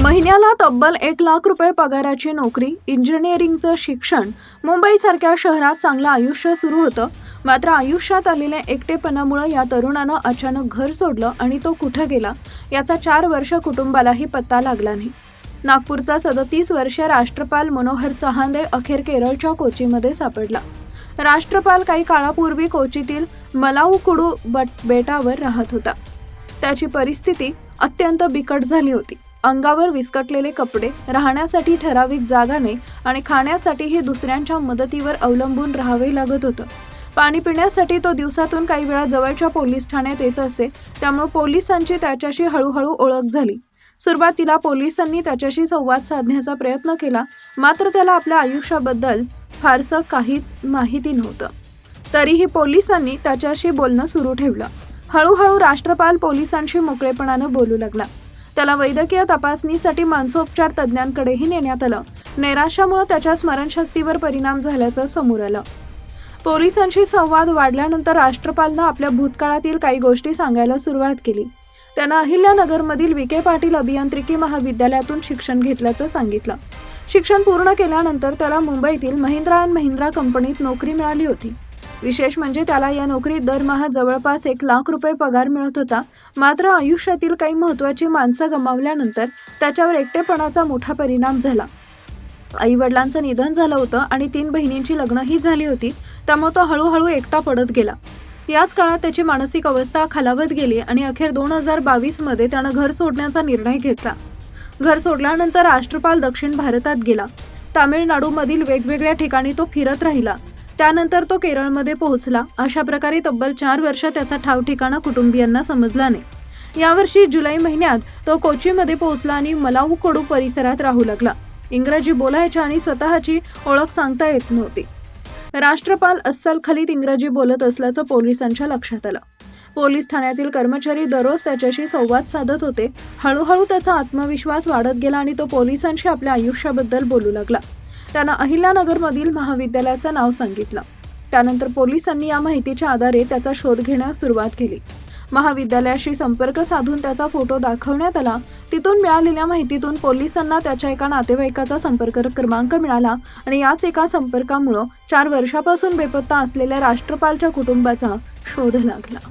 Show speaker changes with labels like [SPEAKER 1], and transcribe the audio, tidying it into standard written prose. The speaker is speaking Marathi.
[SPEAKER 1] महिन्याला तब्बल 1,00,000 रुपये पगाराची नोकरी, इंजिनिअरिंगचं शिक्षण, मुंबईसारख्या शहरात चांगलं आयुष्य सुरू होतं. मात्र आयुष्यात आलेल्या एकटेपणामुळे या तरुणानं अचानक घर सोडलं आणि तो कुठं गेला याचा 4 वर्ष कुटुंबालाही पत्ता लागला नाही. नागपूरचा 37 वर्षीय राष्ट्रपाल मनोहर चहांदे अखेर केरळच्या कोचीमध्ये सापडला. राष्ट्रपाल काही काळापूर्वी कोचीतील मलाउकुडू बेटावर राहत होता. त्याची परिस्थिती अत्यंत बिकट झाली होती. अंगावर विस्कटलेले कपडे, राहण्यासाठी ठराविक जागा नाही आणि खाण्यासाठीही दुसऱ्यांच्या मदतीवर अवलंबून राहावे लागत होतं. पाणी पिण्यासाठी तो दिवसातून काही वेळा जवळच्या पोलीस ठाण्यात येत असे. त्यामुळे पोलिसांची त्याच्याशी हळूहळू ओळख झाली. सुरुवातीला पोलिसांनी त्याच्याशी संवाद साधण्याचा प्रयत्न केला, मात्र त्याला आपल्या आयुष्याबद्दल फारसं काहीच माहिती नव्हतं. तरीही पोलिसांनी त्याच्याशी बोलणं सुरू ठेवलं. हळूहळू राष्ट्रपाल पोलिसांशी मोकळेपणानं बोलू लागला. त्याला वैद्यकीय तपासणीसाठी मानसोपचार तज्ज्ञांकडेही नेण्यात आलं. नैराश्यामुळे त्याच्या स्मरणशक्तीवर परिणाम झाल्याचं समोर आलं. पोलिसांशी संवाद वाढल्यानंतर राष्ट्रपालनं आपल्या भूतकाळातील काही गोष्टी सांगायला सुरुवात केली. त्यानं अहिल्यानगरमधील विखे पाटील अभियांत्रिकी महाविद्यालयातून शिक्षण घेतल्याचं सांगितलं. शिक्षण पूर्ण केल्यानंतर त्याला मुंबईतील महिंद्रा अँड महिंद्रा कंपनीत नोकरी मिळाली होती. विशेष म्हणजे त्याला या नोकरीत दरमहा जवळपास 1,00,000 रुपये पगार मिळत होता. मात्र आयुष्यातील काही महत्त्वाची माणसं गमावल्यानंतर त्याच्यावर एकटेपणाचा मोठा परिणाम झाला. आई वडिलांचं निधन झालं होतं आणि 3 बहिणींची लग्नही झाली होती. त्यामुळे तो हळूहळू एकटा पडत गेला. याच काळात त्याची मानसिक अवस्था खालावत गेली आणि अखेर 2022 मध्ये त्यानं घर सोडण्याचा निर्णय घेतला. घर सोडल्यानंतर राष्ट्रपाल दक्षिण भारतात गेला. तामिळनाडूमधील वेगवेगळ्या ठिकाणी तो फिरत राहिला. त्यानंतर तो केरळमध्ये पोहोचला. अशा प्रकारे तब्बल 4 वर्ष त्याचा ठाव ठिकाणा कुटुंबियांना समजला नाही. यावर्षी जुलै महिन्यात तो कोचीमध्ये पोहोचला आणि मलाउकुडू परिसरात राहू लागला. इंग्रजी बोलायच्या आणि स्वतःची ओळख सांगता येत नव्हती. राष्ट्रपाल अस्सल खलीत इंग्रजी बोलत असल्याचं पोलिसांच्या लक्षात आलं. पोलीस ठाण्यातील कर्मचारी दररोज त्याच्याशी संवाद साधत होते. हळूहळू त्याचा आत्मविश्वास वाढत गेला आणि तो पोलिसांशी आपल्या आयुष्याबद्दल बोलू लागला. त्यानं अहिल्यानगरमधील महाविद्यालयाचं नाव सांगितलं. त्यानंतर पोलिसांनी या माहितीच्या आधारे त्याचा शोध घेण्यास सुरुवात केली. महाविद्यालयाशी संपर्क साधून त्याचा फोटो दाखवण्यात आला. तिथून मिळालेल्या माहितीतून पोलिसांना त्याच्या एका नातेवाईकाचा संपर्क क्रमांक मिळाला आणि याच एका संपर्कामुळे 4 वर्षापासून बेपत्ता असलेल्या राष्ट्रपालच्या कुटुंबाचा शोध लागला.